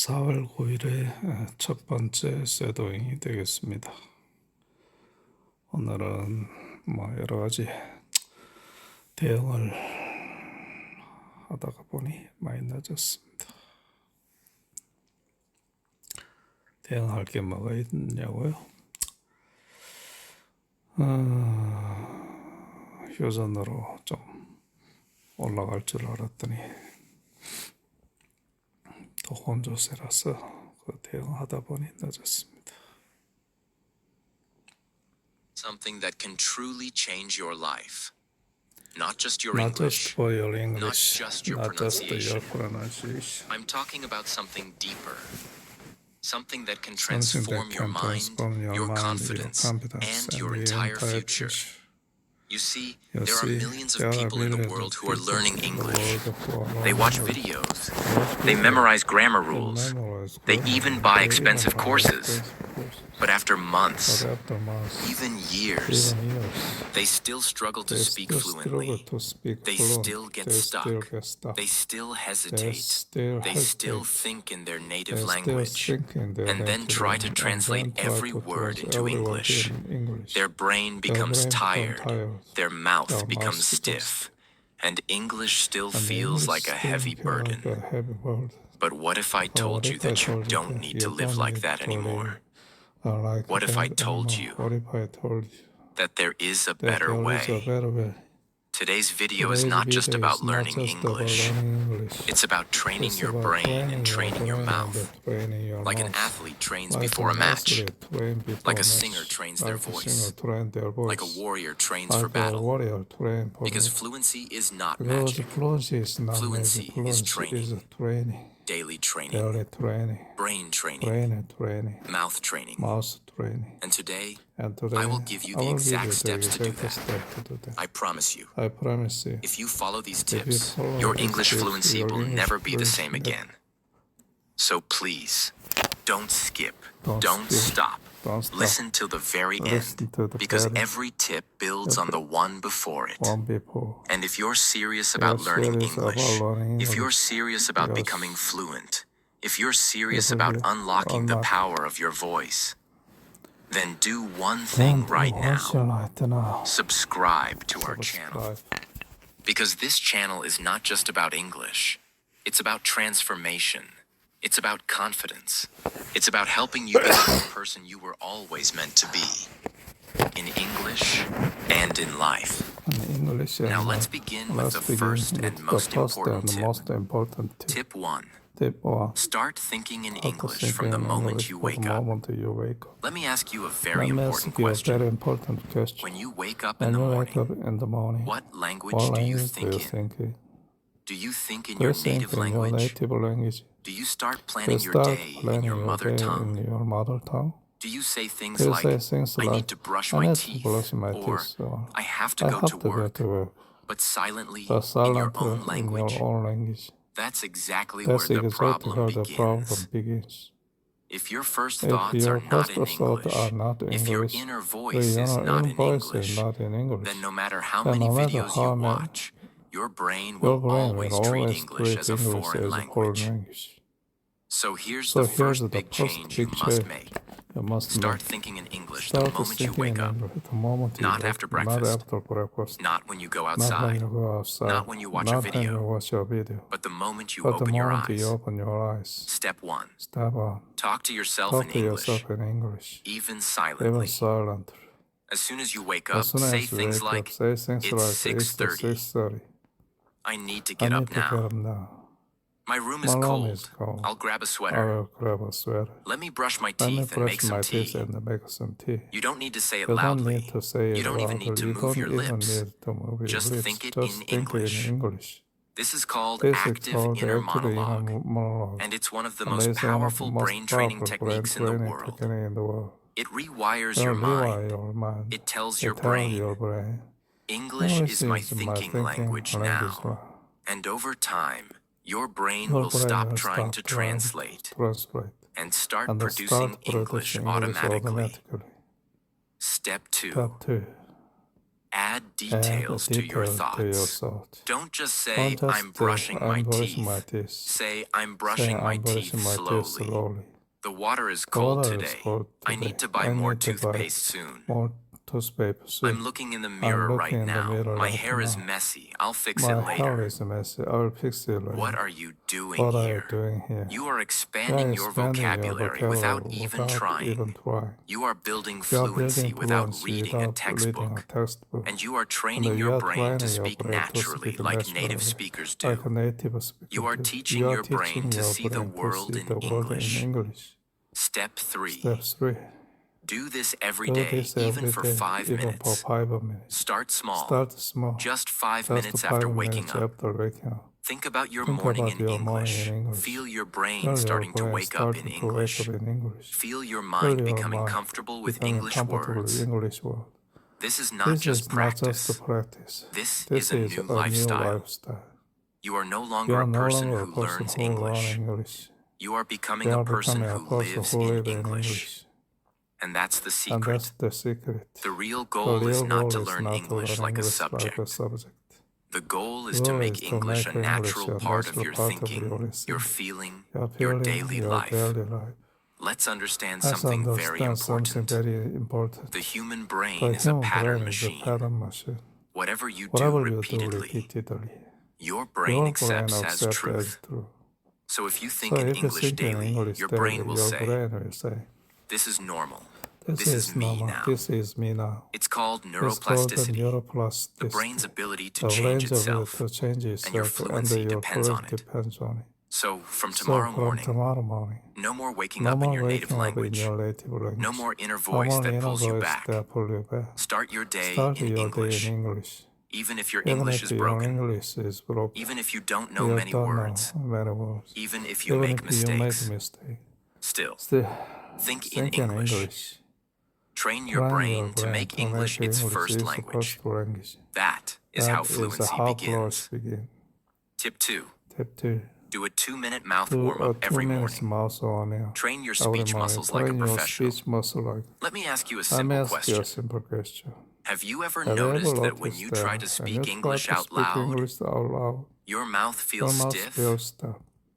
4월 9일의 첫 번째 쉐도잉이 되겠습니다. 오늘은 여러 가지 대응을 하다가 보니 많이 늦었습니다. 대응할 게 뭐가 있냐고요? 휴전으로 좀 올라갈 줄 알았더니 또 혼조세라서 그 대응하다 보니 늦었습니다. Something that can truly change your life. Not just your Not English, just for your English, not just your not just your pronunciation. pronunciation. I'm talking about something deeper. Something that can Something transform that your can mind, transform your mind, confidence, your confidence, and your the entire future. You see, there are millions of people in the world who are learning English. They watch videos. They memorize grammar rules. They even buy expensive courses. But after months, even years, they still struggle to speak fluently. They still get stuck. They still hesitate. They still think in their native language and then try to translate every word into English. Their brain becomes tired. Their mouth becomes stiff. And English still feels like a heavy burden. But what if I told you that you don't need to live like that anymore? What if I told you that there is a better way? Today's video is not just about learning English. It's about training your brain and training your mouth. Like an athlete trains before a match. Like a singer trains their voice. Like a warrior trains for battle. Because fluency is not magic. Fluency is training. Daily training. Brain training. Mouth training. And today, I will give you the exact steps to do that. I promise you. If you follow these tips, your English fluency will never be the same again. So please, don't skip. Don't stop. Listen till the very end, because every tip builds on the one before it. And if you're serious about learning English, if you're serious about becoming fluent, if you're serious about unlocking the power of your voice, then do one thing right now. Subscribe to our channel. Because this channel is not just about English. It's about transformation. It's about confidence. It's about helping you become the person you were always meant to be. In English and in life. Now let's begin with the first and most important tip. Tip 1. Start thinking in English from the moment you wake up. Let me ask you a very important question. When you wake up in the morning, what language do you think in? Do you think in your native language? Do you start planning your day in your mother tongue? Do you say things like, I need to brush my teeth, or I have to go to work, but silently in your own language? That's exactly where the problem begins. If your first thoughts are not in English, if your inner voice is not in English, then no matter how many videos you watch, your brain will always treat English as a foreign language. So here's the first big change you must make. Start thinking in English the moment you wake up, not after breakfast, not when you go outside, not when you watch a video, but the moment you open your eyes. Step 1. Talk to yourself in English, even silently. As soon as you wake up, say things like, it's 6:30. I need to get up now. My room is cold. I'll grab a sweater. Let me brush my teeth and make some tea. You don't need to say it loudly. You don't even need to move your lips. Just think it in English. This is called active inner monologue, and it's one of the most powerful brain training techniques in the world. It rewires your mind. It tells your brain, English is my thinking language now. And over time, your brain will stop trying to translate and start producing English automatically. Step 2. Add details to your thoughts. Don't just say, I'm brushing my teeth. Say, I'm brushing my teeth slowly. The water is cold today. I need to buy more toothpaste soon. I'm looking in the mirror right now. My hair is messy. I'll fix it later. What are you doing here? You are expanding your vocabulary without even trying. You are building fluency without reading a textbook. And you are training your brain to speak naturally like native speakers do. You are teaching your brain to see the world in English. Step 3. Do this every day, even for 5 minutes. Start small. Just 5 minutes after waking up. Think about your morning in English. Feel your brain starting to wake up in English. Feel your mind becoming comfortable with English words. This is not just practice. This is a new lifestyle. You are no longer a person who learns English. You are becoming a person who lives in English. And that's the secret. The real goal is not to learn English like a subject. The goal is to make English a natural part of your thinking, your feeling, your daily life. Let's understand something very important. The human brain is a pattern machine. Whatever you do repeatedly, your brain accepts as truth. So if you think in English daily, your brain will say, this is normal. This is me now. It's called neuroplasticity, the brain's ability to change itself, and your fluency depends on it. So from tomorrow morning, no more waking up in your native language. No more inner voice that pulls you back. Start your day in English. Even if your English is broken, even if you don't know many words, even if you make mistakes, still, think in English. Train your brain to make English its first language. That is how fluency begins. Tip 2. Do a 2-minute mouth warm-up every morning. Train your speech muscles like a professional. Let me ask you a simple question. Have you ever noticed that when you try to speak English out loud, your mouth feels stiff?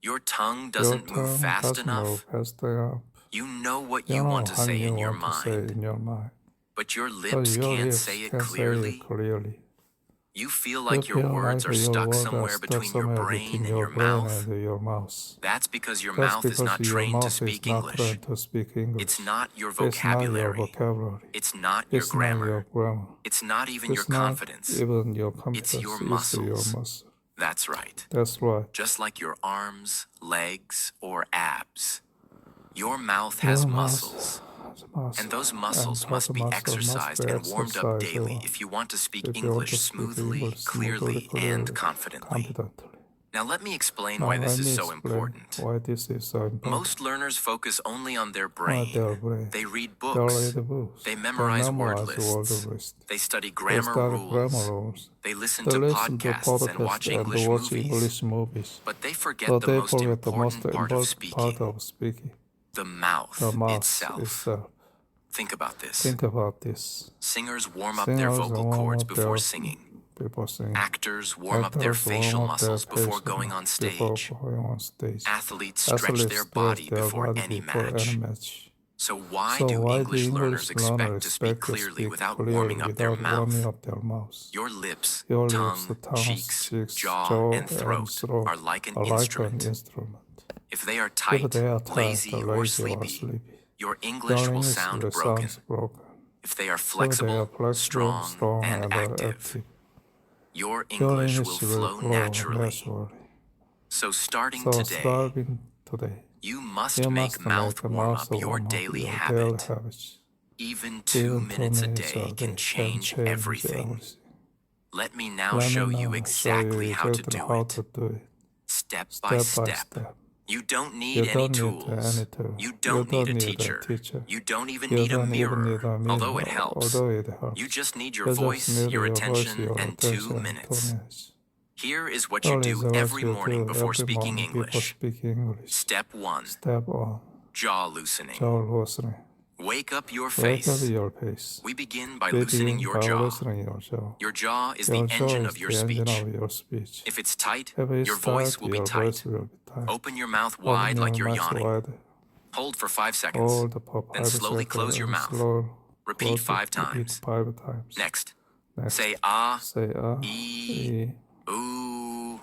Your tongue doesn't move fast enough? You know what you want to say in your mind, but your lips can't say it clearly. You feel like your words are stuck somewhere between your brain and your mouth. That's because your mouth is not trained to speak English. It's not your vocabulary. It's not your grammar. It's not even your confidence. It's your muscles. That's right. Just like your arms, legs, or abs. Your mouth has muscles, and those muscles must be exercised and warmed up daily if you want to speak English smoothly, clearly, and confidently. Now let me explain why this is so important. Most learners focus only on their brain. They read books. They memorize word lists. They study grammar rules. They listen to podcasts and watch English movies. But they forget the most important part of speaking. The mouth itself. Think about this. Singers warm up their vocal cords before singing. Actors warm up their facial muscles before going on stage. Athletes stretch their body before any match. So why do English learners expect to speak clearly without warming up their mouth? Your lips, tongue, cheeks, jaw, and throat are like an instrument. If they are tight, lazy, or sleepy, your English will sound broken. If they are flexible, strong, and active, your English will flow naturally. So starting today, you must make mouth warm-up your daily habit. Even 2 minutes a day can change everything. Let me now show you exactly how to do it, step by step. You don't need any tools. You don't need a teacher. You don't even need a mirror, although it helps. You just need your voice, your attention, and 2 minutes. Here is what you do every morning before speaking English. Step 1. Jaw loosening. Wake up your Wake up face. your face. We begin by loosening your jaw. loosening your jaw. Your jaw is the Your jaw engine is of your the engine speech. of your speech. If it's tight, If it's your voice tight, will be your tight. voice will be tight. Open your mouth Open wide your like you're mouth yawning. wide. Hold for 5 seconds. Hold for Then 5 slowly seconds close your and mouth. Repeat 5 Repeat times. 5 times. Next, Next. say ah, Say ah, ee, ooh.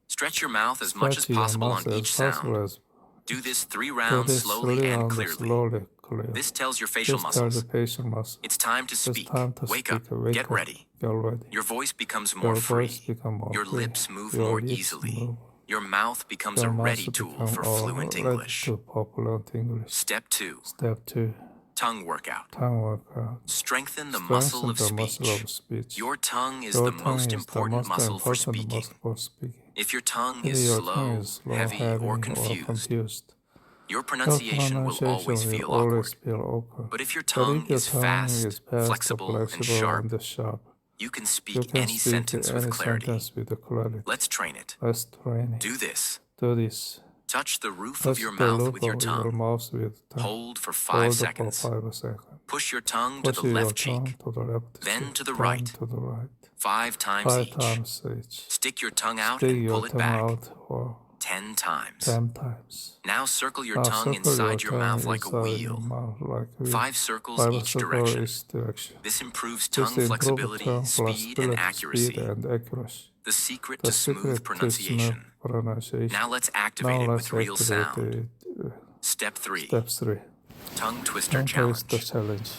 Stretch your mouth as much as Stretch your possible on mouth as each possible sound. as- Do this 3 Do rounds this slowly 3 and rounds clearly. slowly, clearly. This tells your facial This tells muscles the facial muscles. it's time to It's speak. time to Wake speak. up. Wake Get up. ready. Get ready. Your voice becomes Your more free. voice become more Your free. lips move Your more lips easily. move. Your mouth becomes Your a mouth ready tool become for fluent ready English. to fluent English. Step 2. Step 2. Tongue workout. Tongue workout. Strengthen the muscle of Strengthen the muscle speech. of speech. Your tongue is Your the tongue most is the important most muscle for important speaking. muscle for speaking. If your tongue If is your slow, tongue is slow, heavy, or confused, your your pronunciation will always feel awkward. awkward. But if your But tongue if your is tongue fast, is fast, flexible, and sharp, sharp, you can you speak can any speak sentence with any clarity. sentence with clarity. Let's train it. Let's train it. Do this. Do this. Touch the roof Touch of your the mouth roof with your of your tongue. mouth with tongue. Hold for 5 Hold seconds. for 5 seconds. Push your tongue to Push the your left tongue cheek, to the left then cheek, to the then right. to the right. 5 times 5 each. times each. Stick your tongue out Stick and your pull it tongue back out for 10 times. 10 times. Now circle your Now tongue circle inside your tongue mouth like a inside your wheel. mouth like a wheel. 5 circles 5 each circles direction. each direction. This improves This tongue improves flexibility, tongue speed, and flexibility, accuracy. speed and accuracy. The secret The to smooth secret pronunciation. to smooth pronunciation. Now let's activate it with real sound. activate Step 3. Step 3. Tongue twister Tongue twister challenge. challenge.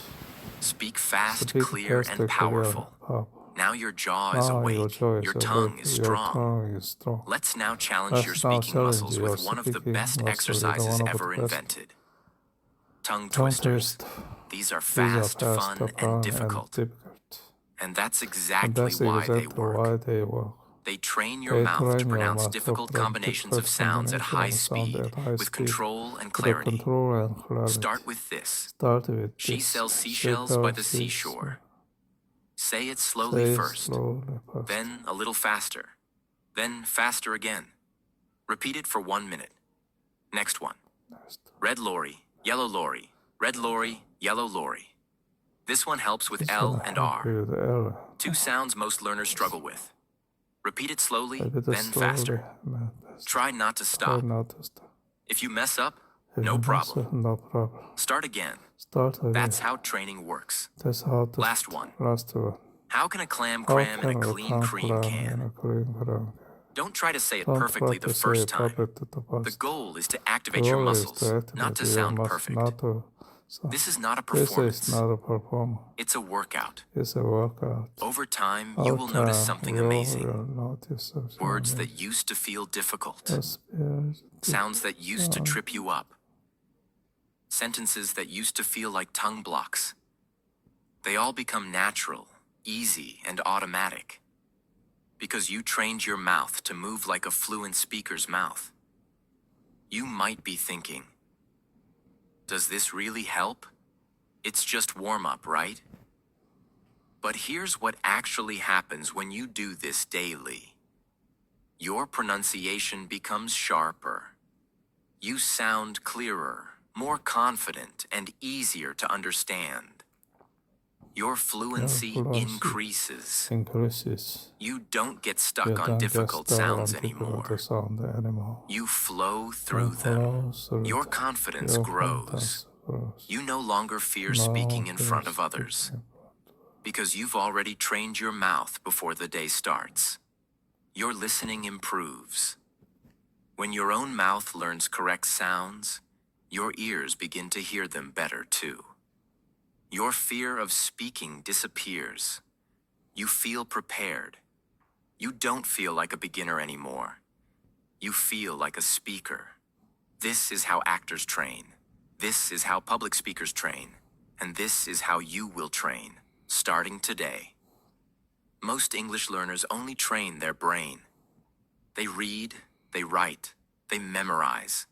Speak fast, Speak clear, fast, and clear, powerful. powerful. Now your jaw is Now awake. your jaw is Your awake. tongue is Your strong. tongue is strong. Let's now challenge Let's your now speaking challenge muscles your with one of the speaking best muscles with exercises one of the ever best. invented. Tongue Tongue twisters. twist. These are These are fast, fun, and difficult. And that's And exactly that's why they exactly work. why they work. They train your They mouth to train your pronounce mouth to difficult pronounce combinations of difficult sounds at high combinations of sound speed at high with speed control and with clarity. control and clarity. Start with this. Start with She this. sells She seashells sells by the seashells. seashore. Say it slowly Say it first, slowly first. then a little faster, then faster again. Repeat it for 1 minute. Next one. Next. Red lorry, yellow lorry, red lorry, yellow lorry. This one helps with This L one and help R. with L. 2 sounds most learners struggle with. Repeat it slowly, Repeat it then slowly, faster. then faster. Try not to Try stop. not to stop. If you mess up, If no you mess problem. up, no problem. Start again. Start again. That's how training works. That's how to Last one. Last one. How can a clam How cram in a can clean clam cream cram can? in a clean can? Don't try to say it Don't perfectly try the to say first it time. perfectly the The first. goal is to The activate your goal is muscles, to activate not to your sound muscles, perfect. not to sound. This is not a This performance. is not a performance. It's a workout. It's a workout. Over time, you will notice something You'll amazing. notice something Words amazing. that used to feel difficult. Yes, Sounds that used to trip you up. Sentences that used to feel like tongue blocks. They all become natural, easy, and automatic. Because you trained your mouth to move like a fluent speaker's mouth. You might be thinking, does this really help? It's just warm-up, right? But here's what actually happens when you do this daily. Your pronunciation becomes sharper. You sound clearer, more confident, and easier to understand. Your fluency increases. You don't get stuck on difficult sounds anymore. You flow through them. Your confidence grows. You no longer fear speaking in front of others, because you've already trained your mouth before the day starts. Your listening improves. When your own mouth learns correct sounds, your ears begin to hear them better too. Your fear of speaking disappears. You feel prepared. You don't feel like a beginner anymore. You feel like a speaker. This is how actors train. This is how public speakers train. And this is how you will train, starting today. Most English learners only train their brain. They read, they write, they memorize,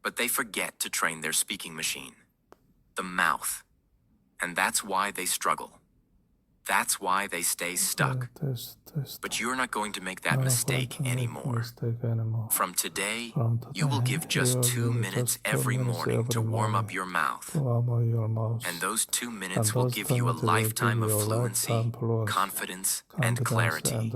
but they forget to train their speaking machine, the mouth. And that's why they struggle. That's why they stay stuck. But you're not going to make that mistake anymore. From today, you will give just 2 minutes every morning to warm up your mouth. And those 2 minutes will give you a lifetime of fluency, confidence, and clarity.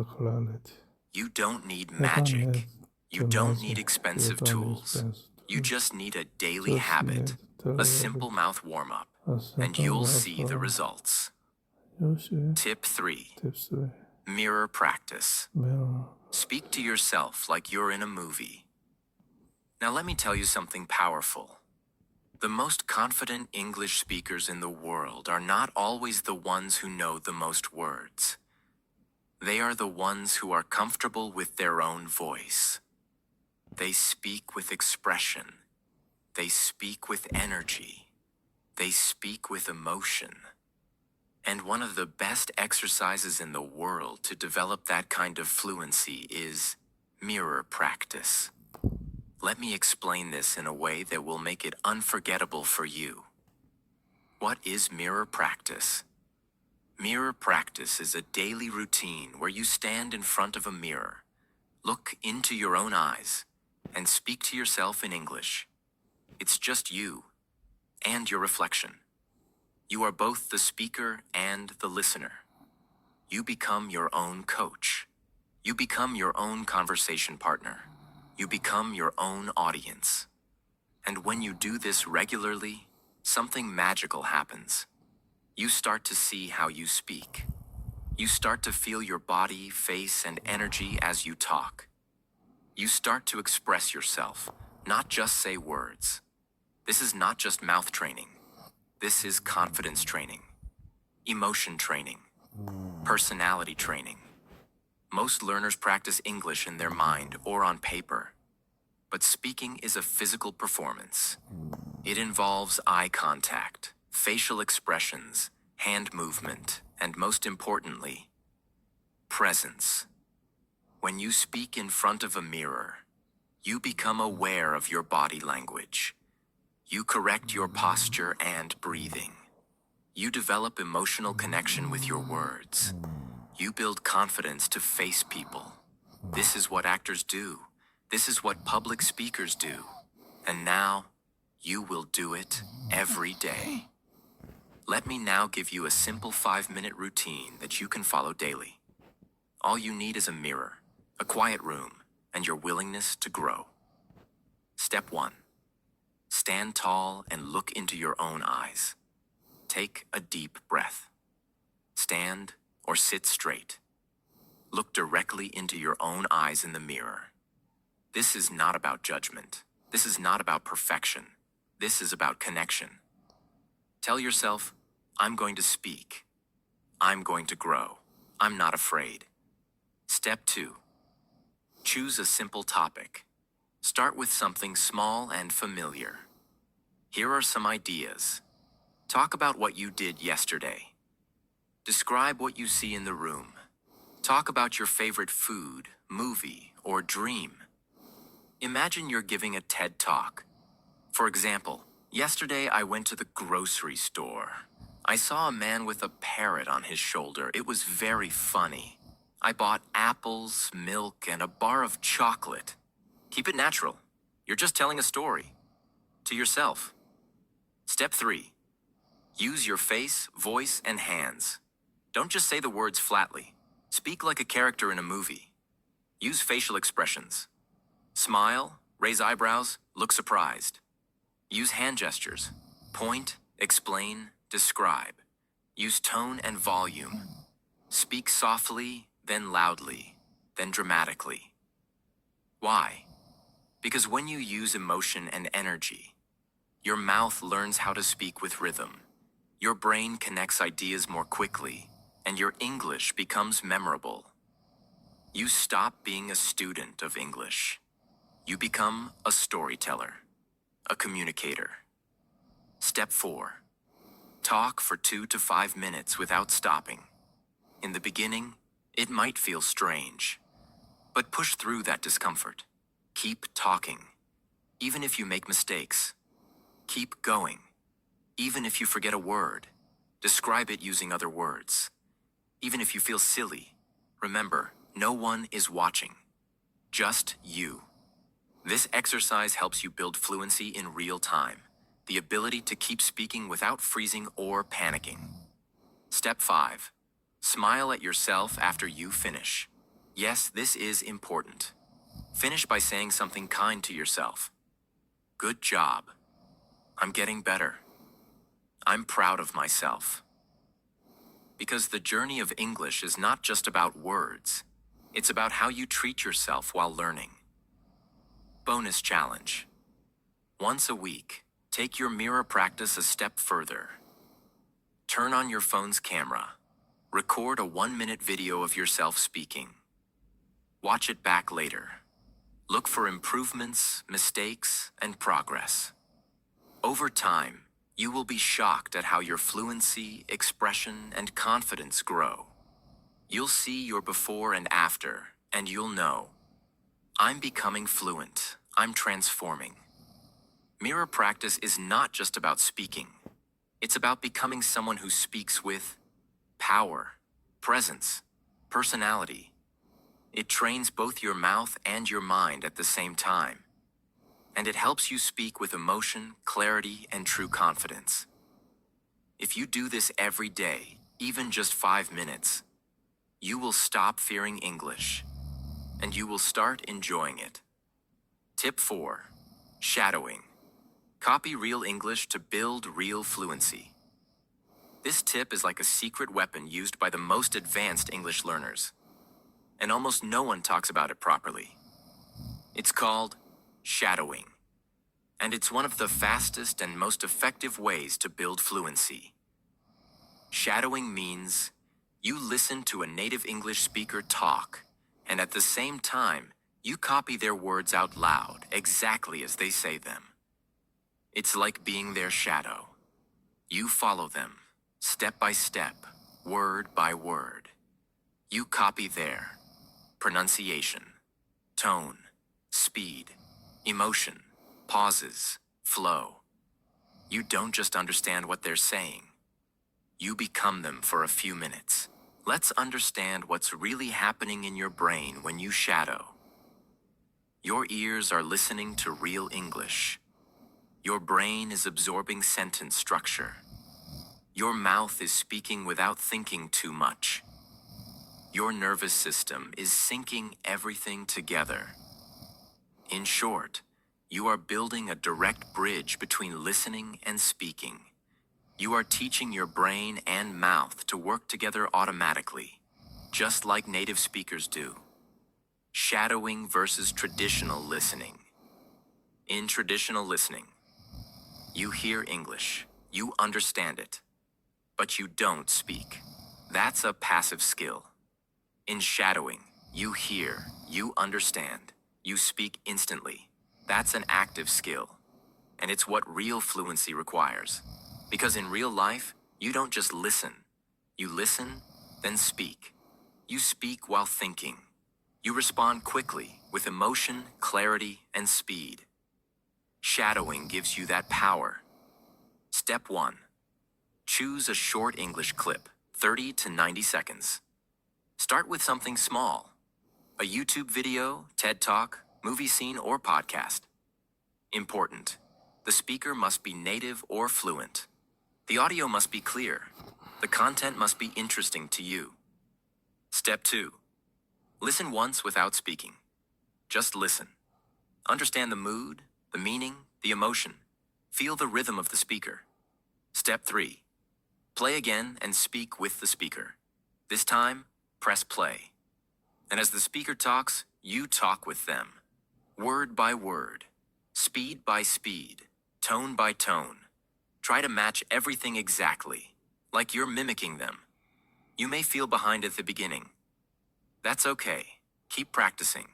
You don't need magic. You don't need expensive tools. You just need a daily habit, a simple mouth warm-up, and you'll see the results. Tip 3. Mirror practice. Speak to yourself like you're in a movie. Now let me tell you something powerful. The most confident English speakers in the world are not always the ones who know the most words. They are the ones who are comfortable with their own voice. They speak with expression. They speak with energy. They speak with emotion. And one of the best exercises in the world to develop that kind of fluency is mirror practice. Let me explain this in a way that will make it unforgettable for you. What is mirror practice? Mirror practice is a daily routine where you stand in front of a mirror, look into your own eyes, and speak to yourself in English. It's just you and your reflection. You are both the speaker and the listener. You become your own coach. You become your own conversation partner. You become your own audience. And when you do this regularly, something magical happens. You start to see how you speak. You start to feel your body, face, and energy as you talk. You start to express yourself, not just say words. This is not just mouth training. This is confidence training, emotion training, personality training. Most learners practice English in their mind or on paper. But speaking is a physical performance. It involves eye contact, facial expressions, hand movement, and most importantly, presence. When you speak in front of a mirror, you become aware of your body language. You correct your posture and breathing. You develop emotional connection with your words. You build confidence to face people. This is what actors do. This is what public speakers do. And now, you will do it every day. Let me now give you a simple 5-minute routine that you can follow daily. All you need is a mirror, a quiet room, and your willingness to grow. Step 1. Stand tall and look into your own eyes. Take a deep breath. Stand or sit straight. Look directly into your own eyes in the mirror. This is not about judgment. This is not about perfection. This is about connection. Tell yourself, I'm going to speak. I'm going to grow. I'm not afraid. Step 2. Choose a simple topic. Start with something small and familiar. Here are some ideas. Talk about what you did yesterday. Describe what you see in the room. Talk about your favorite food, movie, or dream. Imagine you're giving a TED Talk. For example, yesterday I went to the grocery store. I saw a man with a parrot on his shoulder. It was very funny. I bought apples, milk, and a bar of chocolate. Keep it natural. You're just telling a story. To yourself. Step 3. Use your face, voice, and hands. Don't just say the words flatly. Speak like a character in a movie. Use facial expressions. Smile, raise eyebrows, look surprised. Use hand gestures. Point, explain, describe. Use tone and volume. Speak softly, then loudly, then dramatically. Why? Because when you use emotion and energy, your mouth learns how to speak with rhythm. Your brain connects ideas more quickly, and your English becomes memorable. You stop being a student of English. You become a storyteller, a communicator. Step 4. Talk for 2 to 5 minutes without stopping. In the beginning, it might feel strange, but push through that discomfort. Keep talking, even if you make mistakes. Keep going, even if you forget a word. Describe it using other words. Even if you feel silly, remember, no one is watching. Just you. This exercise helps you build fluency in real time, the ability to keep speaking without freezing or panicking. Step 5. Smile at yourself after you finish. Yes, this is important. Finish by saying something kind to yourself. Good job. I'm getting better. I'm proud of myself. Because the journey of English is not just about words. It's about how you treat yourself while learning. Bonus challenge. Once a week, take your mirror practice a step further. Turn on your phone's camera. Record a 1-minute video of yourself speaking. Watch it back later. Look for improvements, mistakes, and progress. Over time, you will be shocked at how your fluency, expression, and confidence grow. You'll see your before and after, and you'll know, I'm becoming fluent. I'm transforming. Mirror practice is not just about speaking. It's about becoming someone who speaks with power, presence, personality. It trains both your mouth and your mind at the same time. And it helps you speak with emotion, clarity, and true confidence. If you do this every day, even just 5 minutes, you will stop fearing English, and you will start enjoying it. Tip 4. Shadowing. Copy real English to build real fluency. This tip is like a secret weapon used by the most advanced English learners, and almost no one talks about it properly. It's called shadowing, and it's one of the fastest and most effective ways to build fluency. Shadowing means you listen to a native English speaker talk, and at the same time, you copy their words out loud, exactly as they say them. It's like being their shadow. You follow them, step by step, word by word. You copy their pronunciation, tone, speed, emotion, pauses, flow. You don't just understand what they're saying. You become them for a few minutes. Let's understand what's really happening in your brain when you shadow. Your ears are listening to real English. Your brain is absorbing sentence structure. Your mouth is speaking without thinking too much. Your nervous system is syncing everything together. In short, you are building a direct bridge between listening and speaking. You are teaching your brain and mouth to work together automatically, just like native speakers do. Shadowing versus traditional listening. In traditional listening, you hear English, you understand it, but you don't speak. That's a passive skill. In shadowing, you hear, you understand, you speak instantly. That's an active skill. And it's what real fluency requires. Because in real life, you don't just listen. You listen, then speak. You speak while thinking. You respond quickly, with emotion, clarity, and speed. Shadowing gives you that power. Step 1. Choose a short English clip, 30 to 90 seconds. Start with something small. A YouTube video, TED Talk, movie scene, or podcast. Important. The speaker must be native or fluent. The audio must be clear. The content must be interesting to you. Step 2. Listen once without speaking. Just listen. Understand the mood, the meaning, the emotion. Feel the rhythm of the speaker. Step 3. Play again and speak with the speaker. This time, press play. And as the speaker talks, you talk with them. Word by word. Speed by speed. Tone by tone. Try to match everything exactly, like you're mimicking them. You may feel behind at the beginning. That's okay. Keep practicing.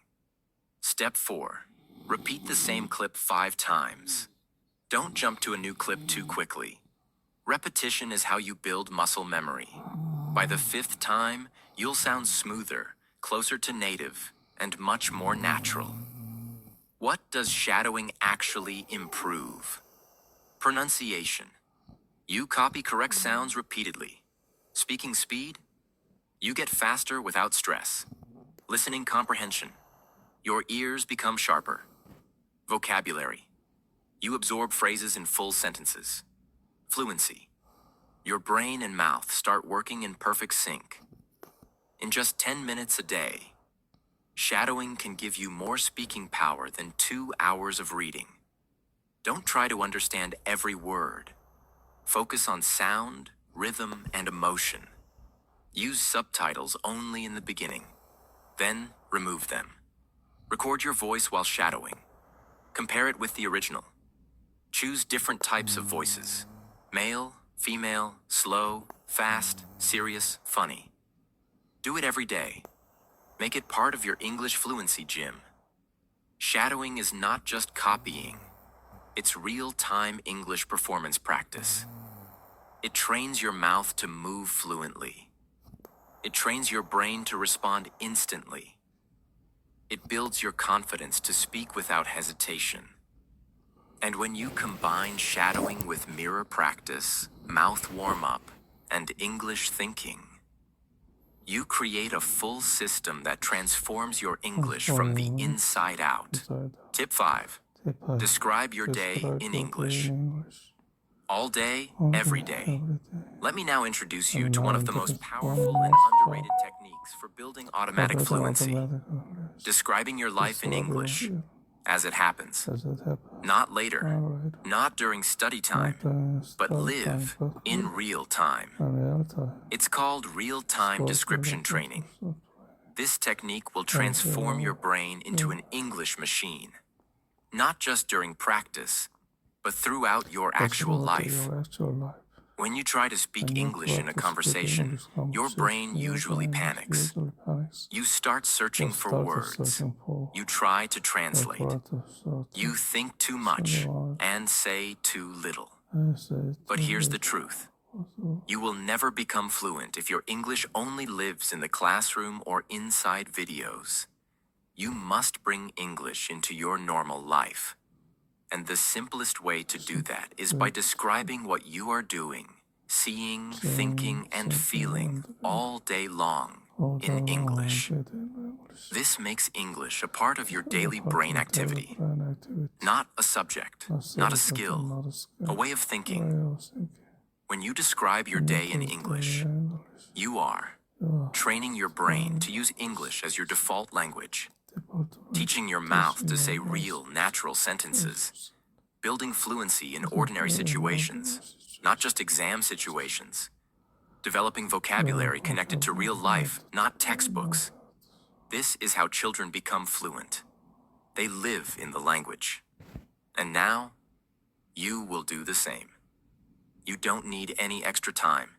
Step 4. Repeat the same clip 5 times. Don't jump to a new clip too quickly. Repetition is how you build muscle memory. By the 5th time, you'll sound smoother, closer to native, and much more natural. What does shadowing actually improve? Pronunciation. You copy correct sounds repeatedly. Speaking speed. You get faster without stress. Listening comprehension. Your ears become sharper. Vocabulary. You absorb phrases in full sentences. Fluency. Your brain and mouth start working in perfect sync. In just 10 minutes a day, shadowing can give you more speaking power than 2 hours of reading. Don't try to understand every word. Focus on sound, rhythm, and emotion. Use subtitles only in the beginning. Then remove them. Record your voice while shadowing. Compare it with the original. Choose different types of voices. Male, female, slow, fast, serious, funny. Do it every day. Make it part of your English fluency gym. Shadowing is not just copying. It's real-time English performance practice. It trains your mouth to move fluently. It trains your brain to respond instantly. It builds your confidence to speak without hesitation. And when you combine shadowing with mirror practice, mouth warm-up, and English thinking, you create a full system that transforms your English from the inside out. Tip 5. Describe your day in English. All day, every day. Let me now introduce you to one of the most powerful and underrated techniques for building automatic fluency. Describing your life in English as it happens. Not later, not during study time, but live in real time. It's called real-time description training. This technique will transform your brain into an English machine. Not just during practice, but throughout your actual life. When you try to speak English in a conversation, your brain usually panics. You start searching for words. You try to translate. You think too much and say too little. But here's the truth. You will never become fluent if your English only lives in the classroom or inside videos. You must bring English into your normal life. And the simplest way to do that is by describing what you are doing, seeing, thinking, and feeling all day long in English. This makes English a part of your daily brain activity, not a subject, not a skill, a way of thinking. When you describe your day in English, you are training your brain to use English as your default language, teaching your mouth to say real, natural sentences, building fluency in ordinary situations, not just exam situations, developing vocabulary connected to real life, not textbooks. This is how children become fluent. They live in the language. And now, you will do the same. You don't need any extra time.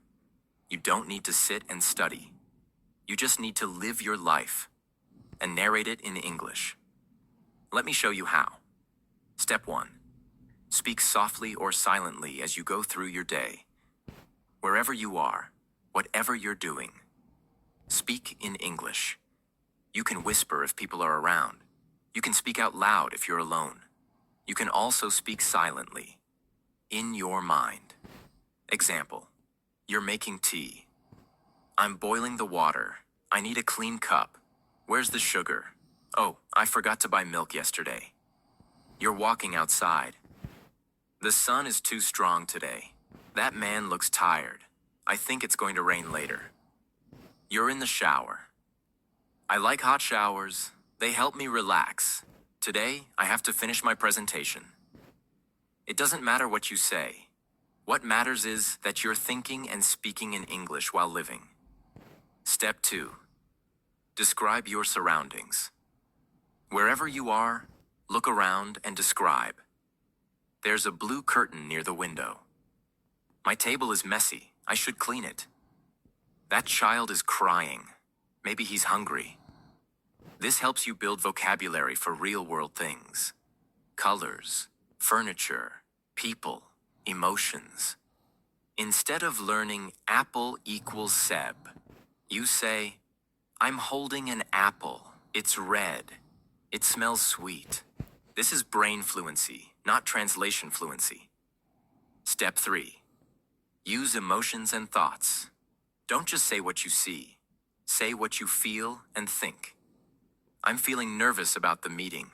You don't need to sit and study. You just need to live your life and narrate it in English. Let me show you how. Step 1. Speak softly or silently as you go through your day. Wherever you are, whatever you're doing, speak in English. You can whisper if people are around. You can speak out loud if you're alone. You can also speak silently, in your mind. Example, you're making tea. I'm boiling the water. I need a clean cup. Where's the sugar? Oh, I forgot to buy milk yesterday. You're walking outside. The sun is too strong today. That man looks tired. I think it's going to rain later. You're in the shower. I like hot showers. They help me relax. Today, I have to finish my presentation. It doesn't matter what you say. What matters is that you're thinking and speaking in English while living. Step 2. Describe your surroundings. Wherever you are, look around and describe. There's a blue curtain near the window. My table is messy. I should clean it. That child is crying. Maybe he's hungry. This helps you build vocabulary for real-world things. Colors, furniture, people, emotions. Instead of learning apple equals Seb, you say, I'm holding an apple. It's red. It smells sweet. This is brain fluency, not translation fluency. Step 3. Use emotions and thoughts. Don't just say what you see. Say what you feel and think. I'm feeling nervous about the meeting.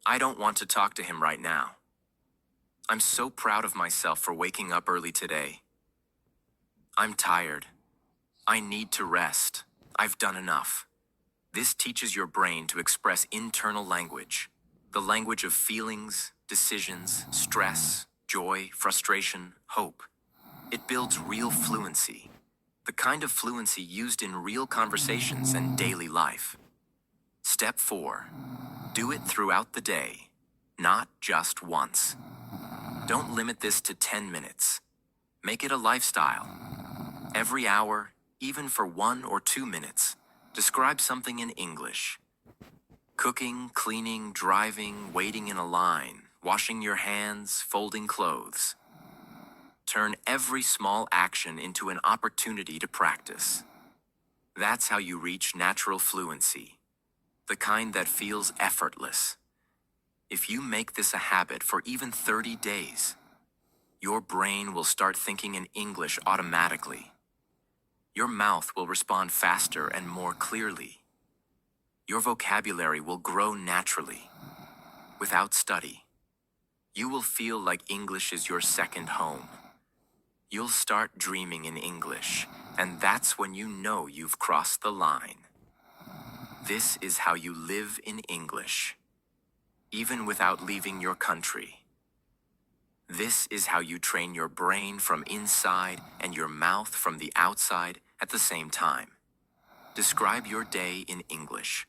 I don't want to talk to him right now. I'm so proud of myself for waking up early today. I'm tired. I need to rest. I've done enough. This teaches your brain to express internal language, the language of feelings, decisions, stress, joy, frustration, hope. It builds real fluency, the kind of fluency used in real conversations and daily life. Step 4. Do it throughout the day, not just once. Don't limit this to 10 minutes. Make it a lifestyle. Every hour, even for 1 or 2 minutes, describe something in English. Cooking, cleaning, driving, waiting in a line, washing your hands, folding clothes. Turn every small action into an opportunity to practice. That's how you reach natural fluency, the kind that feels effortless. If you make this a habit for even 30 days, your brain will start thinking in English automatically. Your mouth will respond faster and more clearly. Your vocabulary will grow naturally. Without study, you will feel like English is your second home. You'll start dreaming in English, and that's when you know you've crossed the line. This is how you live in English, even without leaving your country. This is how you train your brain from inside and your mouth from the outside at the same time. Describe your day in English,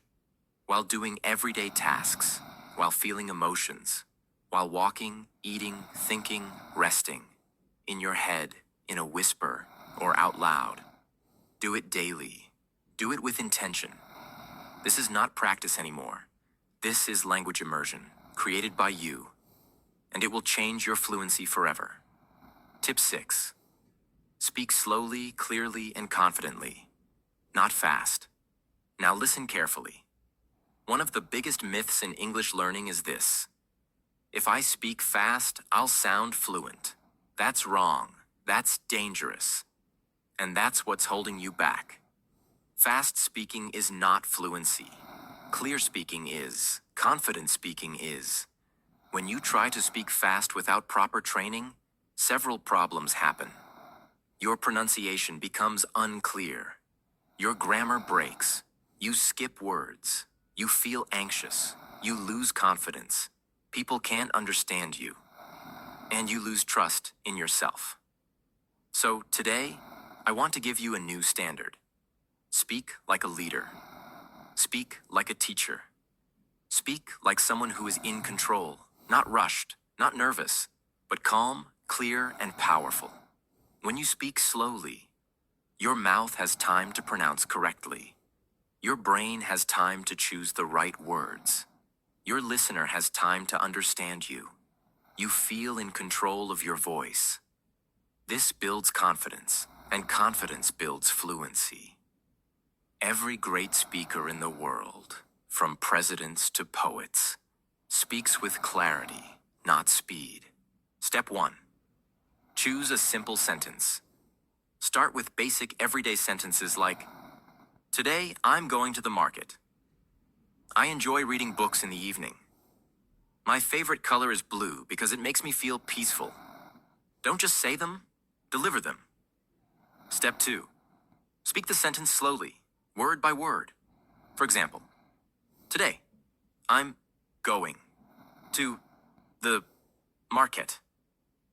while doing everyday tasks, while feeling emotions, while walking, eating, thinking, resting, in your head, in a whisper, or out loud. Do it daily. Do it with intention. This is not practice anymore. This is language immersion, created by you, and it will change your fluency forever. Tip 6. Speak slowly, clearly, and confidently, not fast. Now listen carefully. One of the biggest myths in English learning is this: if I speak fast, I'll sound fluent. That's wrong. That's dangerous. And that's what's holding you back. Fast speaking is not fluency. Clear speaking is. Confident speaking is. When you try to speak fast without proper training, several problems happen. Your pronunciation becomes unclear. Your grammar breaks. You skip words. You feel anxious. You lose confidence. People can't understand you. And you lose trust in yourself. So today, I want to give you a new standard. Speak like a leader. Speak like a teacher. Speak like someone who is in control, not rushed, not nervous, but calm, clear, and powerful. When you speak slowly, your mouth has time to pronounce correctly. Your brain has time to choose the right words. Your listener has time to understand you. You feel in control of your voice. This builds confidence, and confidence builds fluency. Every great speaker in the world, from presidents to poets, speaks with clarity, not speed. Step 1. Choose a simple sentence. Start with basic everyday sentences like, today I'm going to the market. I enjoy reading books in the evening. My favorite color is blue because it makes me feel peaceful. Don't just say them, deliver them. Step 2. Speak the sentence slowly, word by word. For example, today, I'm going to the market.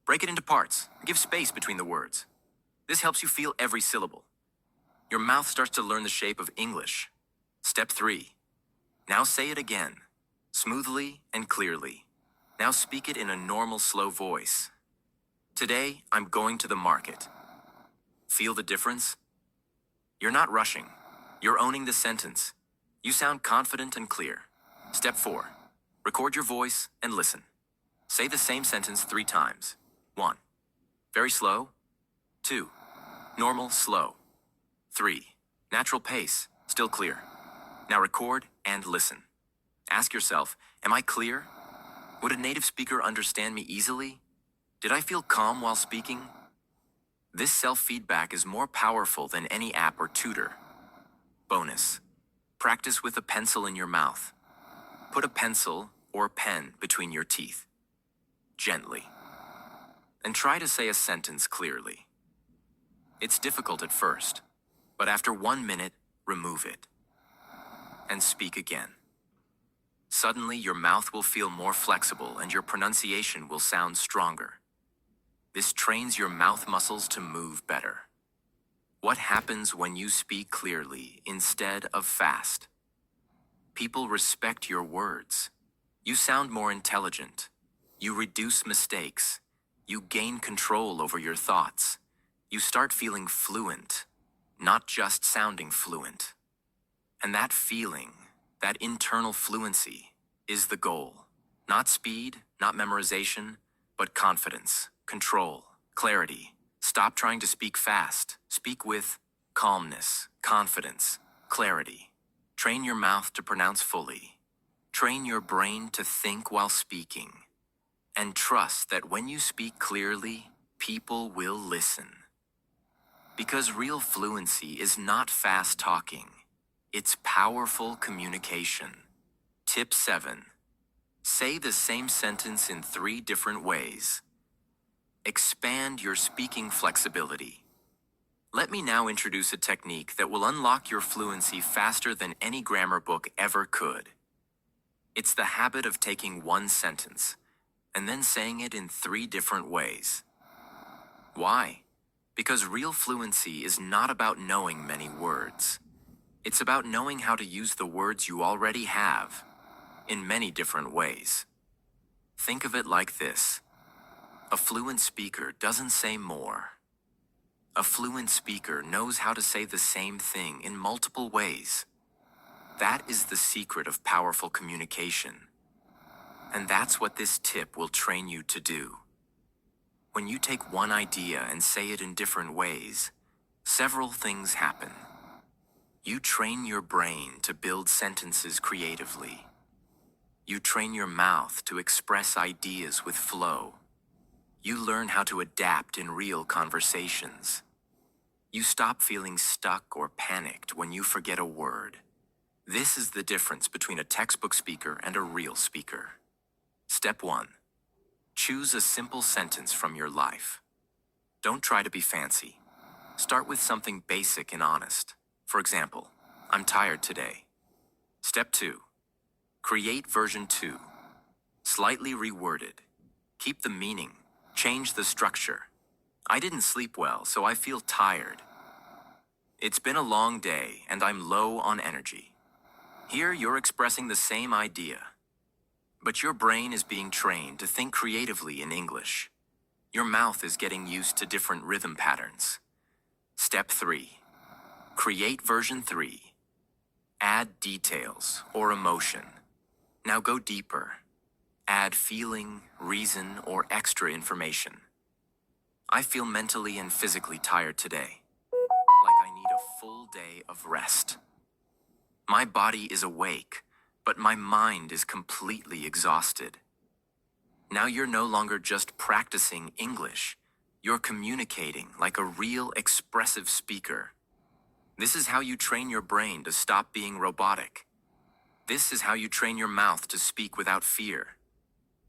Break it into parts. Give space between the words. This helps you feel every syllable. Your mouth starts to learn the shape of English. Step 3. Now say it again, smoothly and clearly. Now speak it in a normal, slow voice. Today, I'm going to the market. Feel the difference? You're not rushing. You're owning the sentence. You sound confident and clear. Step 4. Record your voice and listen. Say the same sentence 3 times. 1. Very slow. 2. Normal, slow. 3. Natural pace, still clear. Now record and listen. Ask yourself, am I clear? Would a native speaker understand me easily? Did I feel calm while speaking? This self-feedback is more powerful than any app or tutor. Bonus. Practice with a pencil in your mouth. Put a pencil or pen between your teeth. Gently. And try to say a sentence clearly. It's difficult at first, but after 1 minute, remove it. And speak again. Suddenly, your mouth will feel more flexible and your pronunciation will sound stronger. This trains your mouth muscles to move better. What happens when you speak clearly instead of fast? People respect your words. You sound more intelligent. You reduce mistakes. You gain control over your thoughts. You start feeling fluent, not just sounding fluent. And that feeling, that internal fluency, is the goal. Not speed, not memorization, but confidence, control, clarity. Stop trying to speak fast. Speak with calmness, confidence, clarity. Train your mouth to pronounce fully. Train your brain to think while speaking. And trust that when you speak clearly, people will listen. Because real fluency is not fast talking. It's powerful communication. Tip 7. Say the same sentence in 3 different ways. Expand your speaking flexibility. Let me now introduce a technique that will unlock your fluency faster than any grammar book ever could. It's the habit of taking one sentence and then saying it in 3 different ways. Why? Because real fluency is not about knowing many words. It's about knowing how to use the words you already have in many different ways. Think of it like this. A fluent speaker doesn't say more. A fluent speaker knows how to say the same thing in multiple ways. That is the secret of powerful communication. And that's what this tip will train you to do. When you take one idea and say it in different ways, several things happen. You train your brain to build sentences creatively. You train your mouth to express ideas with flow. You learn how to adapt in real conversations. You stop feeling stuck or panicked when you forget a word. This is the difference between a textbook speaker and a real speaker. Step 1. Choose a simple sentence from your life. Don't try to be fancy. Start with something basic and honest. For example, I'm tired today. Step 2. Create version 2. Slightly reworded. Keep the meaning. Change the structure. I didn't sleep well, so I feel tired. It's been a long day, and I'm low on energy. Here, you're expressing the same idea. But your brain is being trained to think creatively in English. Your mouth is getting used to different rhythm patterns. Step 3. Create version 3. Add details or emotion. Now go deeper. Add feeling, reason, or extra information. I feel mentally and physically tired today. Like I need a full day of rest. My body is awake, but my mind is completely exhausted. Now you're no longer just practicing English. You're communicating like a real expressive speaker. This is how you train your brain to stop being robotic. This is how you train your mouth to speak without fear.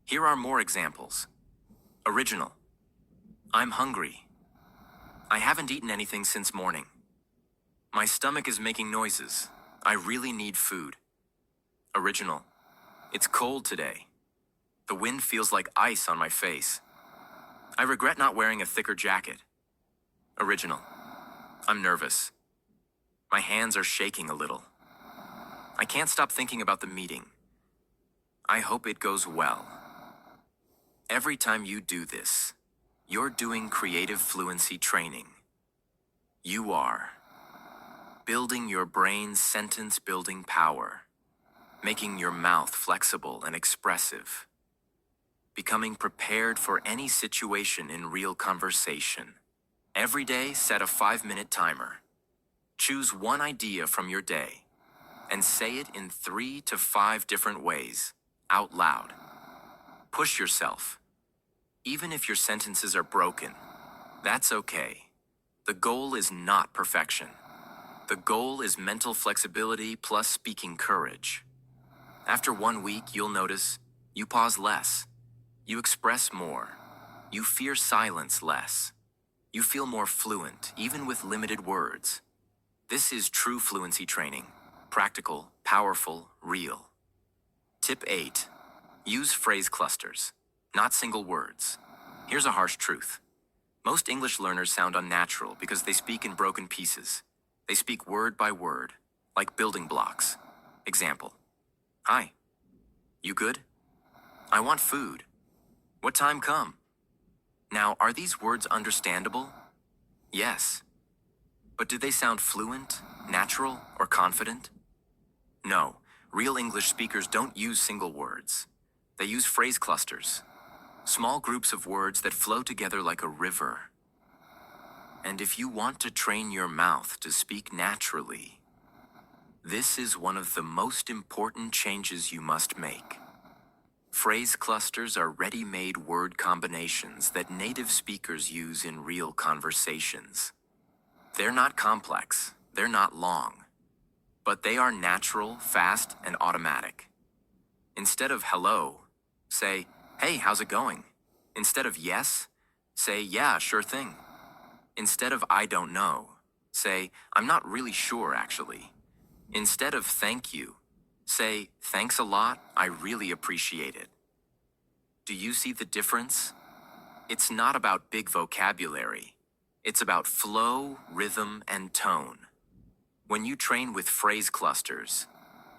Here are more examples. Original. I'm hungry. I haven't eaten anything since morning. My stomach is making noises. I really need food. Original. It's cold today. The wind feels like ice on my face. I regret not wearing a thicker jacket. Original. I'm nervous. My hands are shaking a little. I can't stop thinking about the meeting. I hope it goes well. Every time you do this, you're doing creative fluency training. You are building your brain's sentence-building power, making your mouth flexible and expressive, becoming prepared for any situation in real conversation. Every day, set a 5-minute timer. Choose one idea from your day and say it in 3 to 5 different ways, out loud. Push yourself. Even if your sentences are broken, that's okay. The goal is not perfection. The goal is mental flexibility plus speaking courage. After 1 week, you'll notice you pause less, you express more, you fear silence less, you feel more fluent, even with limited words. This is true fluency training. Practical, powerful, real. Tip 8. Use phrase clusters, not single words. Here's a harsh truth. Most English learners sound unnatural because they speak in broken pieces. They speak word by word, like building blocks. Example. Hi. You good? I want food. What time come? Now, are these words understandable? Yes. But do they sound fluent, natural, or confident? No. Real English speakers don't use single words. They use phrase clusters, small groups of words that flow together like a river. And if you want to train your mouth to speak naturally, this is one of the most important changes you must make. Phrase clusters are ready-made word combinations that native speakers use in real conversations. They're not complex, they're not long, but they are natural, fast, and automatic. Instead of hello, say, hey, how's it going? Instead of yes, say, yeah, sure thing. Instead of I don't know, say, I'm not really sure actually. Instead of thank you, say, thanks a lot, I really appreciate it. Do you see the difference? It's not about big vocabulary. It's about flow, rhythm, and tone. When you train with phrase clusters,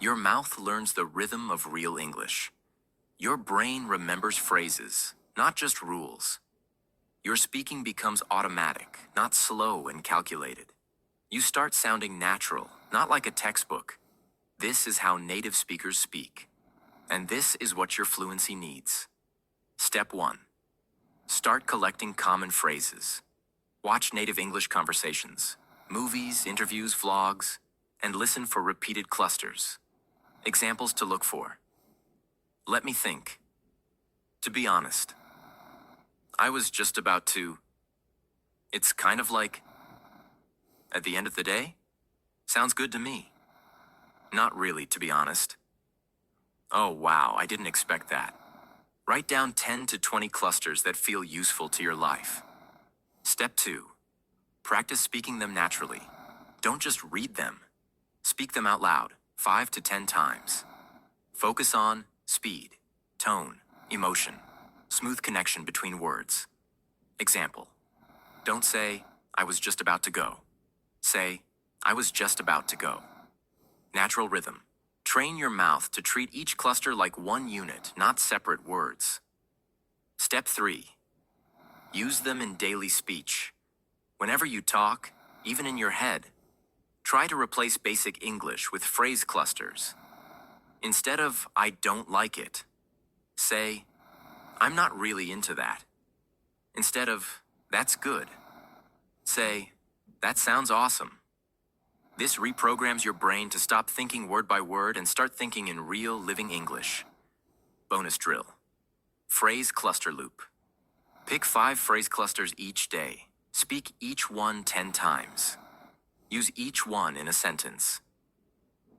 your mouth learns the rhythm of real English. Your brain remembers phrases, not just rules. Your speaking becomes automatic, not slow and calculated. You start sounding natural, not like a textbook. This is how native speakers speak. And this is what your fluency needs. Step 1. Start collecting common phrases. Watch native English conversations, movies, interviews, vlogs, and listen for repeated clusters. Examples to look for. Let me think. To be honest, I was just about to. It's kind of like, at the end of the day, sounds good to me. Not really, to be honest. Oh wow, I didn't expect that. Write down 10 to 20 clusters that feel useful to your life. Step 2. Practice speaking them naturally. Don't just read them. Speak them out loud, 5 to 10 times. Focus on speed, tone, emotion, smooth connection between words. Example. Don't say, I was just about to go. Say, I was just about to go. Natural rhythm. Train your mouth to treat each cluster like one unit, not separate words. Step 3. Use them in daily speech. Whenever you talk, even in your head, try to replace basic English with phrase clusters. Instead of, I don't like it, say, I'm not really into that. Instead of, that's good, say, that sounds awesome. This reprograms your brain to stop thinking word by word and start thinking in real, living English. Bonus drill. Phrase cluster loop. Pick 5 phrase clusters each day. Speak each one 10 times. Use each one in a sentence.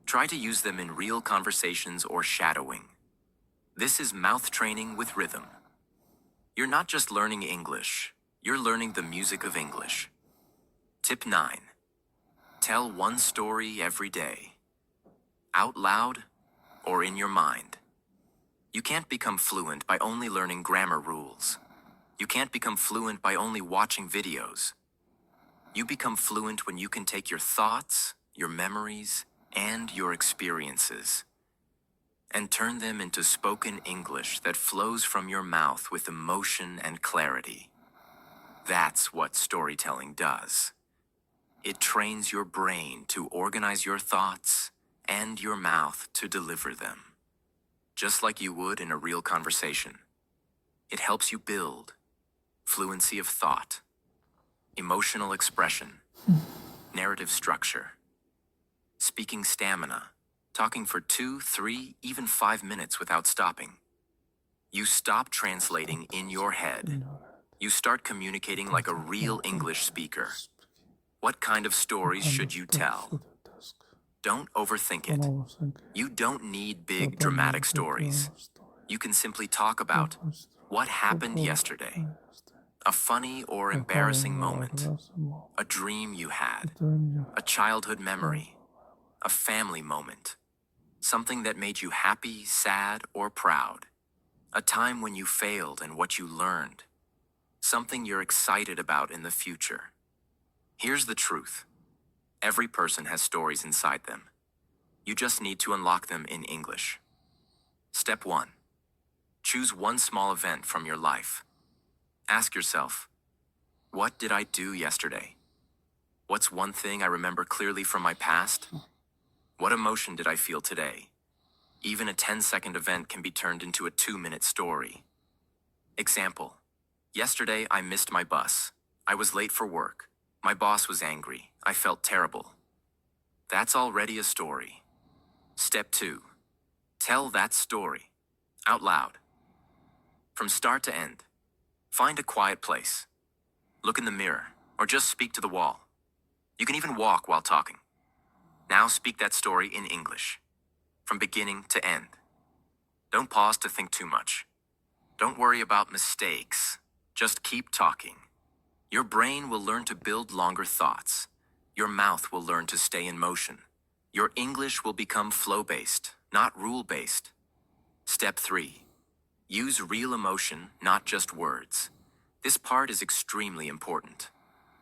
Try to use them in real conversations or shadowing. This is mouth training with rhythm. You're not just learning English, you're learning the music of English. Tip 9. Tell one story every day. Out loud or in your mind. You can't become fluent by only learning grammar rules. You can't become fluent by only watching videos. You become fluent when you can take your thoughts, your memories, and your experiences, and turn them into spoken English that flows from your mouth with emotion and clarity. That's what storytelling does. It trains your brain to organize your thoughts and your mouth to deliver them, just like you would in a real conversation. It helps you build fluency of thought, emotional expression, narrative structure, speaking stamina, talking for 2, 3, even 5 minutes without stopping. You stop translating in your head. You start communicating like a real English speaker. What kind of stories should you tell? Don't overthink it. You don't need big dramatic stories. You can simply talk about what happened yesterday, a funny or embarrassing moment, a dream you had, a childhood memory, a family moment, something that made you happy, sad, or proud, a time when you failed and what you learned, something you're excited about in the future. Here's the truth. Every person has stories inside them. You just need to unlock them in English. Step 1. Choose one small event from your life. Ask yourself, what did I do yesterday? What's one thing I remember clearly from my past? What emotion did I feel today? Even a 10-second event can be turned into a 2-minute story. Example. Yesterday, I missed my bus. I was late for work. My boss was angry. I felt terrible. That's already a story. Step 2. Tell that story. Out loud. From start to end. Find a quiet place. Look in the mirror, or just speak to the wall. You can even walk while talking. Now speak that story in English. From beginning to end. Don't pause to think too much. Don't worry about mistakes. Just keep talking. Your brain will learn to build longer thoughts. Your mouth will learn to stay in motion. Your English will become flow-based, not rule-based. Step 3. Use real emotion, not just words. This part is extremely important.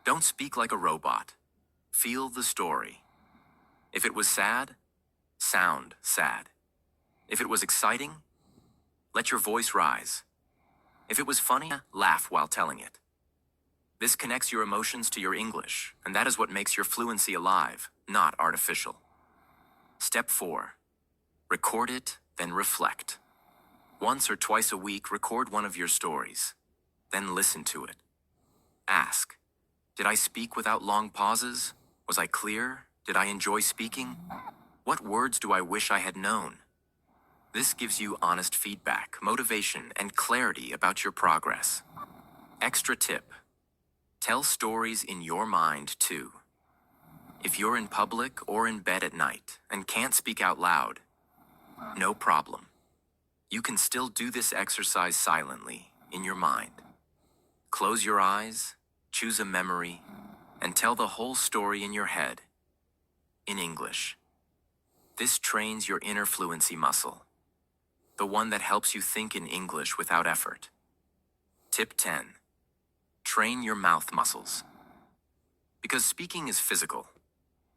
Don't speak like a robot. Feel the story. If it was sad, sound sad. If it was exciting, let your voice rise. If it was funny, laugh while telling it. This connects your emotions to your English, and that is what makes your fluency alive, not artificial. Step 4. Record it, then reflect. Once or twice a week, record one of your stories. Then listen to it. Ask, did I speak without long pauses? Was I clear? Did I enjoy speaking? What words do I wish I had known? This gives you honest feedback, motivation, and clarity about your progress. Extra tip. Tell stories in your mind, too. If you're in public or in bed at night and can't speak out loud, no problem. You can still do this exercise silently, in your mind. Close your eyes, choose a memory, and tell the whole story in your head, in English. This trains your inner fluency muscle, the one that helps you think in English without effort. Tip 10. Train your mouth muscles. Because speaking is physical.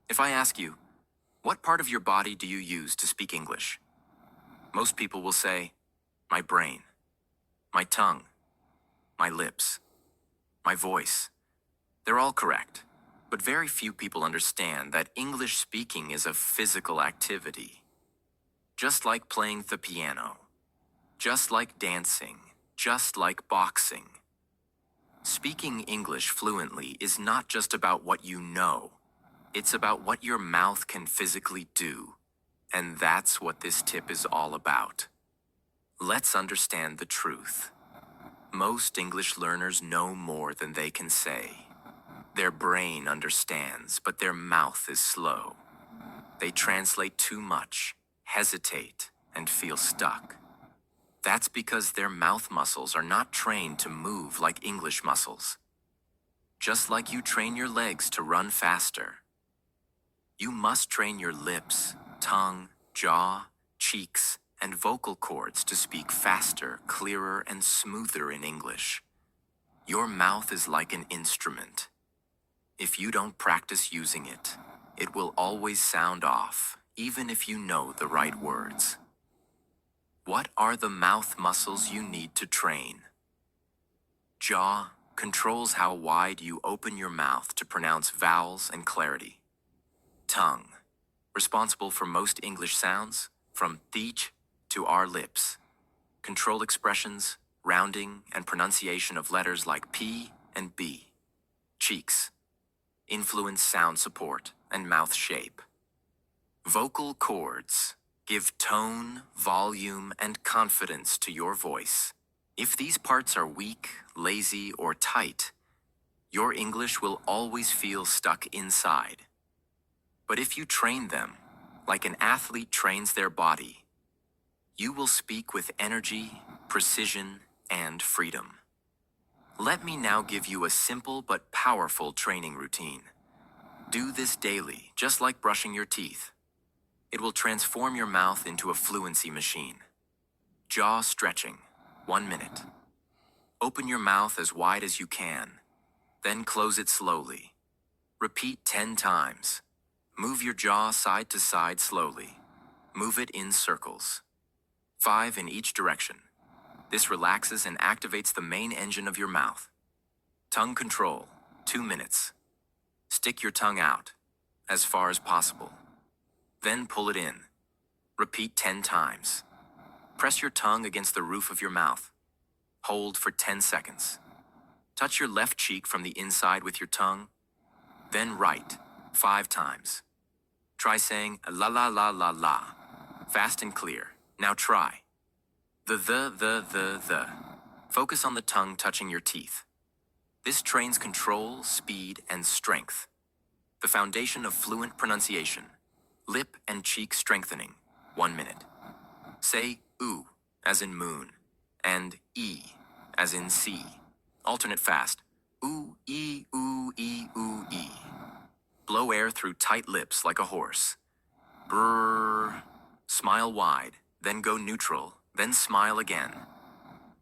If I ask you, what part of your body do you use to speak English? Most people will say, my brain, my tongue, my lips, my voice. They're all correct, but very few people understand that English speaking is a physical activity. Just like playing the piano, just like dancing, just like boxing. Speaking English fluently is not just about what you know. It's about what your mouth can physically do. And that's what this tip is all about. Let's understand the truth. Most English learners know more than they can say. Their brain understands, but their mouth is slow. They translate too much, hesitate, and feel stuck. That's because their mouth muscles are not trained to move like English muscles. Just like you train your legs to run faster. You must train your lips, tongue, jaw, cheeks, and vocal cords to speak faster, clearer, and smoother in English. Your mouth is like an instrument. If you don't practice using it, it will always sound off, even if you know the right words. What are the mouth muscles you need to train? Jaw controls how wide you open your mouth to pronounce vowels and clarity. Tongue, responsible for most English sounds, from th to our lips. Control expressions, rounding, and pronunciation of letters like P and B. Cheeks, influence sound support and mouth shape. Vocal cords give tone, volume, and confidence to your voice. If these parts are weak, lazy, or tight, your English will always feel stuck inside. But if you train them, like an athlete trains their body, you will speak with energy, precision, and freedom. Let me now give you a simple but powerful training routine. Do this daily, just like brushing your teeth. It will transform your mouth into a fluency machine. Jaw stretching, 1 minute. Open your mouth as wide as you can, then close it slowly. Repeat 10 times. Move your jaw side to side slowly. Move it in circles. 5 in each direction. This relaxes and activates the main engine of your mouth. Tongue control, 2 minutes. Stick your tongue out, as far as possible. Then pull it in. Repeat 10 times. Press your tongue against the roof of your mouth. Hold for 10 seconds. Touch your left cheek from the inside with your tongue. Then right, 5 times. Try saying la la la la la. Fast and clear. Now try. The. Focus on the tongue touching your teeth. This trains control, speed, and strength. The foundation of fluent pronunciation. Lip and cheek strengthening, 1 minute. Say oo, as in moon, and e, as in sea. Alternate fast. Ooh, e, ooh, e, ooh, e. Blow air through tight lips like a horse. Brrr. Smile wide, then go neutral, then smile again.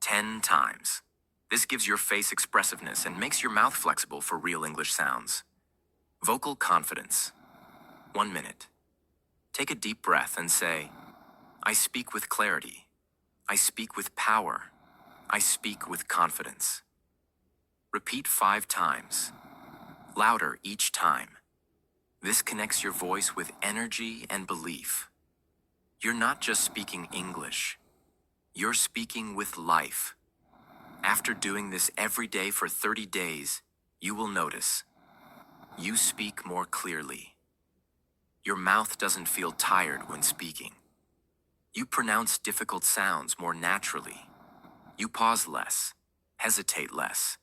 10 times. This gives your face expressiveness and makes your mouth flexible for real English sounds. Vocal confidence. 1 minute. Take a deep breath and say, I speak with clarity. I speak with power. I speak with confidence. Repeat 5 times. Louder each time. This connects your voice with energy and belief. You're not just speaking English. You're speaking with life. After doing this every day for 30 days, you will notice. You speak more clearly. Your mouth doesn't feel tired when speaking. You pronounce difficult sounds more naturally. You pause less, hesitate less.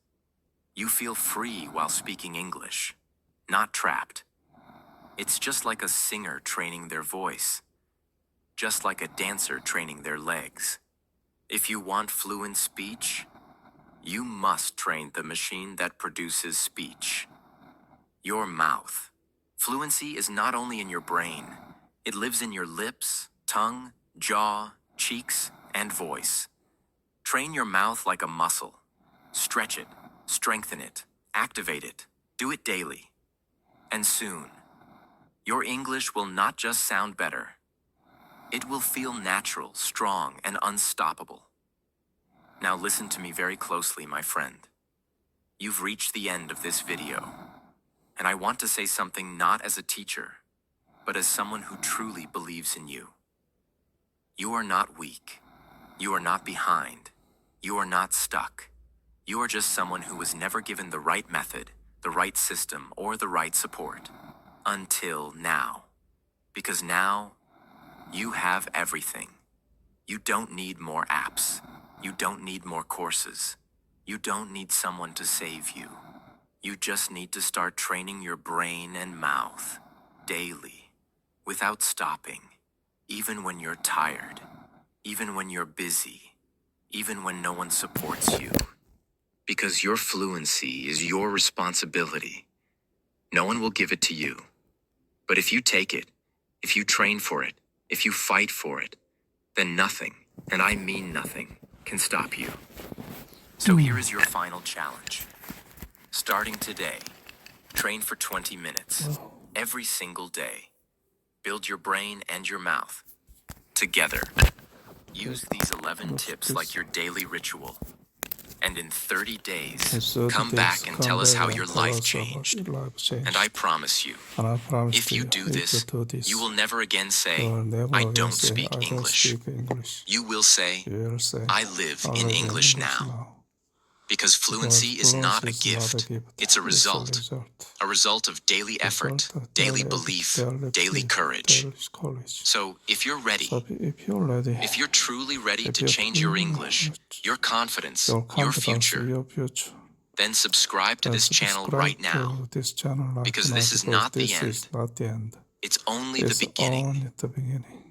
You feel free while speaking English, not trapped. It's just like a singer training their voice, just like a dancer training their legs. If you want fluent speech, you must train the machine that produces speech. Your mouth. Fluency is not only in your brain, it lives in your lips, tongue, jaw, cheeks, and voice. Train your mouth like a muscle. Stretch it, strengthen it, activate it. Do it daily. And soon, your English will not just sound better. It will feel natural, strong, and unstoppable. Now listen to me very closely, my friend. You've reached the end of this video. And I want to say something not as a teacher, but as someone who truly believes in you. You are not weak. You are not behind. You are not stuck. You are just someone who was never given the right method, the right system, or the right support. Until now. Because now, you have everything. You don't need more apps. You don't need more courses. You don't need someone to save you. You just need to start training your brain and mouth daily, without stopping, even when you're tired, even when you're busy, even when no one supports you. Because your fluency is your responsibility. No one will give it to you. But if you take it, if you train for it, if you fight for it, then nothing, and I mean nothing, can stop you. So here is your final challenge. Starting today, train for 20 minutes, every single day. Build your brain and your mouth. Together. Use these 11 tips like your daily ritual. And in 30 days, come back and tell us how your life changed. And I promise you, if you do this, you will never again say, I don't speak English. You will say, I live in English now. Because fluency is not a gift, it's a result of daily effort, daily belief, daily courage. So if you're ready, if you're truly ready to change your English, your confidence, your future, then subscribe to this channel right now, because this is not the end. It's only the beginning.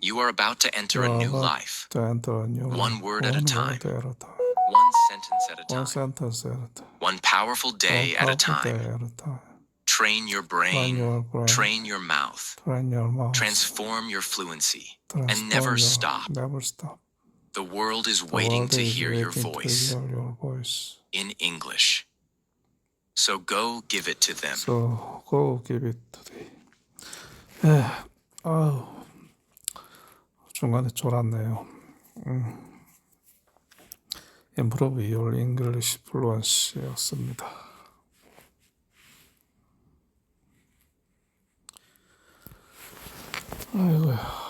You are about to enter a new life, one word at a time, one sentence at a time, one powerful day at a time. Train your brain, train your mouth, transform your fluency, and never stop. The world is waiting to hear your voice in English. So go give it to them. So go give it to them. 아우, 중간에 졸았네요. Improve your English fluency였습니다. 아이고야.